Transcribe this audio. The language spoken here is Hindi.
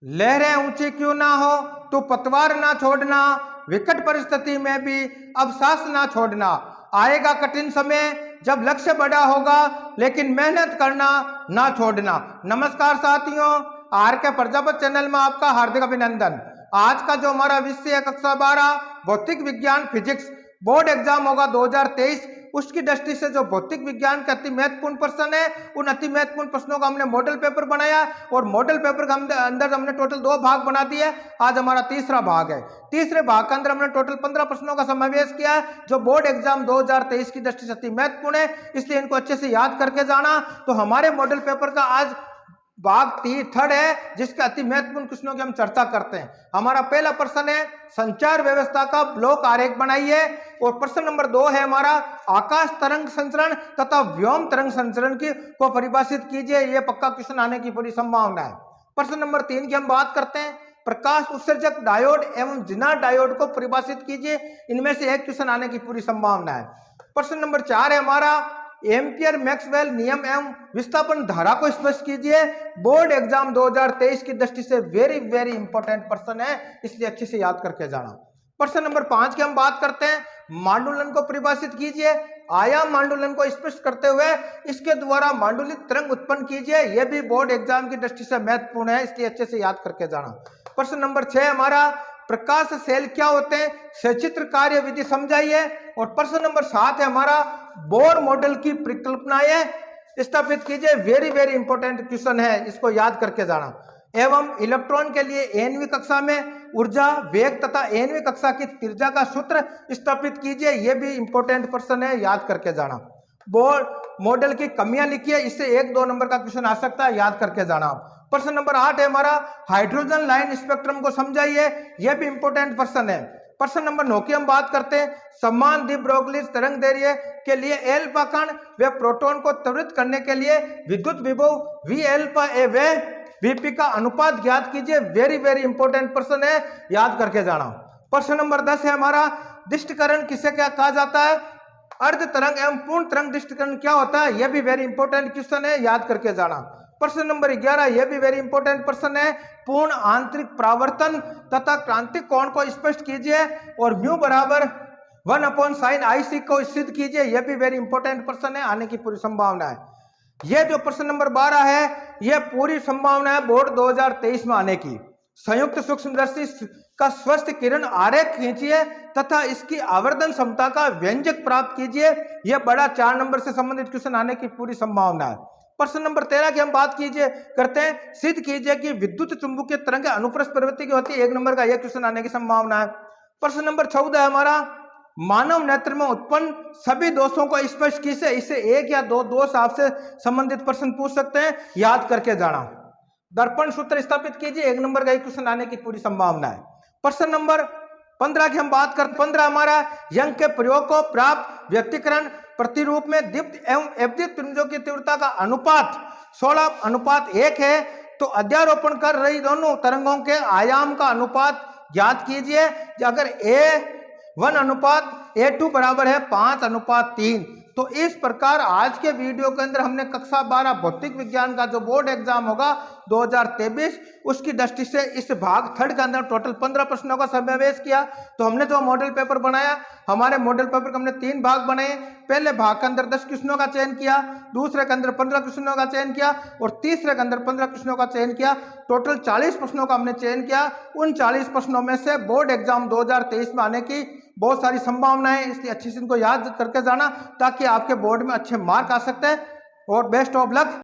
लहरें ऊंची क्यों ना हो, तू पतवार ना छोड़ना, विकट परिस्थिति में भी अब सांस ना छोड़ना। आएगा कठिन समय जब लक्ष्य बड़ा होगा, लेकिन मेहनत करना ना छोड़ना। नमस्कार साथियों, आर के प्रजापत चैनल में आपका हार्दिक अभिनंदन। आज का जो हमारा विषय है कक्षा 12 भौतिक विज्ञान फिजिक्स बोर्ड एग्जाम होगा 2023, उसकी दृष्टि से जो भौतिक विज्ञान के अति महत्वपूर्ण प्रश्न है, उन अति महत्वपूर्ण प्रश्नों का हमने मॉडल पेपर बनाया और मॉडल पेपर के अंदर हमने टोटल 2 भाग बना दिए। आज हमारा तीसरा भाग है। तीसरे भाग के अंदर हमने टोटल 15 प्रश्नों का समावेश किया है, जो बोर्ड एग्जाम 2023 की दृष्टि से अति महत्वपूर्ण है, इसलिए इनको अच्छे से याद करके जाना। तो हमारे मॉडल पेपर का आज भाग थर्ड है, जिसके अति महत्वपूर्ण प्रश्नों की हम चर्चा करते हैं। हमारा पहला प्रश्न है संचार व्यवस्था का ब्लॉक आरेख बनाइए, और प्रश्न नंबर 2 है हमारा आकाश तरंग संचरण तथा व्योम तरंग संचरण को परिभाषित कीजिए। यह पक्का क्वेश्चन आने की पूरी संभावना है। प्रश्न नंबर 3 की हम बात करते हैं प्रकाश उत्सर्जक डायोड एवं जिनार डायोड को परिभाषित कीजिए। इनमें से एक क्वेश्चन आने की पूरी संभावना है। प्रश्न नंबर 4 है हमारा एम्पियर मैक्सवेल नियम एवं विस्थापन धारा को स्पष्ट कीजिए। बोर्ड एग्जाम 2023 की दृष्टि से वेरी वेरी इंपॉर्टेंट प्रश्न है, इसलिए अच्छे से याद करके जाना। प्रश्न नंबर 5 की हम बात करते हैं मांडुलन को परिभाषित कीजिए। आयाम मांडुलन को स्पष्ट करते हुए इसके द्वारा मांडुलित तरंग उत्पन्न कीजिए। यह भी बोर्ड एग्जाम की दृष्टि से महत्वपूर्ण है, इसलिए अच्छे से याद करके जाना। प्रश्न नंबर 6 हमारा प्रकाश सेल क्या होते हैं, सचित्र कार्य विधि समझाइए। और प्रश्न नंबर 7 है हमारा बोर मॉडल की परिकल्पनाएं स्थापित कीजिए। वेरी वेरी इंपॉर्टेंट क्वेश्चन है, इसको याद करके जाना। एवं इलेक्ट्रॉन के लिए एनवी कक्षा में ऊर्जा वेग तथा एनवी कक्षा की त्रिज्या का सूत्र स्थापित कीजिए। यह भी इंपॉर्टेंट प्रश्न है, याद करके जाना। बोर मॉडल की कमियां लिखिए, इससे 1-2 नंबर का क्वेश्चन आ सकता है, याद करके जाना। प्रश्न नंबर 8 है हमारा हाइड्रोजन लाइन स्पेक्ट्रम को समझाइए। यह भी इंपॉर्टेंट प्रश्न है। प्रश्न नंबर 9 की हम बात करते हैं समान दी ब्रोगली तरंग दैर्ध्य के लिए एल्फा कण व प्रोटॉन को त्वरित करने के लिए विद्युत विभव वी एल्फा ए व वीपी का अनुपात ज्ञात कीजिए। वेरी वेरी इंपॉर्टेंट प्रश्न है, याद करके जाना। प्रश्न नंबर 10 है हमारा दृष्टिकरण किसे क्या कहा जाता है, अर्ध तरंग एवं पूर्ण तरंग दृष्टिकरण क्या होता है। यह भी वेरी इंपॉर्टेंट क्वेश्चन है, याद करके जाना। प्रश्न नंबर 11 यह भी वेरी इंपॉर्टेंट प्रश्न है पूर्ण आंतरिक परावर्तन तथा क्रांतिक कोण को स्पष्ट कीजिए और म्यू बराबर 1/sin IC को सिद्ध कीजिए। यह भी वेरी इंपॉर्टेंट प्रश्न है, आने की पूरी संभावना है। यह जो प्रश्न नंबर 12 है, यह पूरी संभावना है बोर्ड 2023 में आने की। संयुक्त सूक्ष्मदर्शी का स्वस्थ किरण आरेख खींचिए तथा इसकी आवर्धन क्षमता का व्यंजक प्राप्त कीजिए। यह बड़ा 4 नंबर से संबंधित क्वेश्चन आने की पूरी संभावना है। प्रश्न नंबर 13 की हम बात करते हैं सिद्ध कीजिए कि विद्युत चुंबकीय तरंग अनुप्रस्थ प्रवृत्ति की होती है। 1 नंबर का यह क्वेश्चन आने की संभावना है। प्रश्न नंबर 14 है हमारा मानव नेत्र में उत्पन्न सभी दोषों को स्पष्ट कीजिए। इससे 1 या 2 दोष आपसे संबंधित प्रश्न पूछ सकते हैं, याद करके जाना। दर्पण सूत्र स्थापित कीजिए। 1 नंबर का क्वेश्चन आने की पूरी संभावना है। प्रश्न नंबर 15 की हम बात करते हैं 15 हमारा यंग के प्रयोग को प्राप्त व्यक्तिकरण प्रतिरूप में दीप्त एवं अवदीप्त त्रिभुजों की तीव्रता का अनुपात 16:1 है। तो अध्यारोपण कर रही दोनों तरंगों के आयाम का अनुपात ज्ञात कीजिए। अगर A1:A2 बराबर है 5:3। तो इस प्रकार आज के वीडियो के अंदर हमने कक्षा 12 भौतिक विज्ञान का जो बोर्ड एग्जाम होगा 2023 उसकी दृष्टि से इस भाग थर्ड के अंदर टोटल 15 प्रश्नों का समावेश किया। तो हमने जो मॉडल पेपर बनाया, हमारे मॉडल पेपर के हमने 3 भाग बनाए। पहले भाग के अंदर 10 क्वेश्चनों का चयन किया, दूसरे के अंदर 15 क्वेश्चनों का चयन किया और तीसरे के अंदर 15 क्वेश्चनों का चयन किया। टोटल 40 प्रश्नों का हमने चयन किया। उन 40 प्रश्नों में से बोर्ड एग्जाम 2023 में आने की बहुत सारी संभावनाएं, इसलिए अच्छे से इनको याद करके जाना ताकि आपके बोर्ड में अच्छे मार्क आ सकते हैं। और बेस्ट ऑफ लक।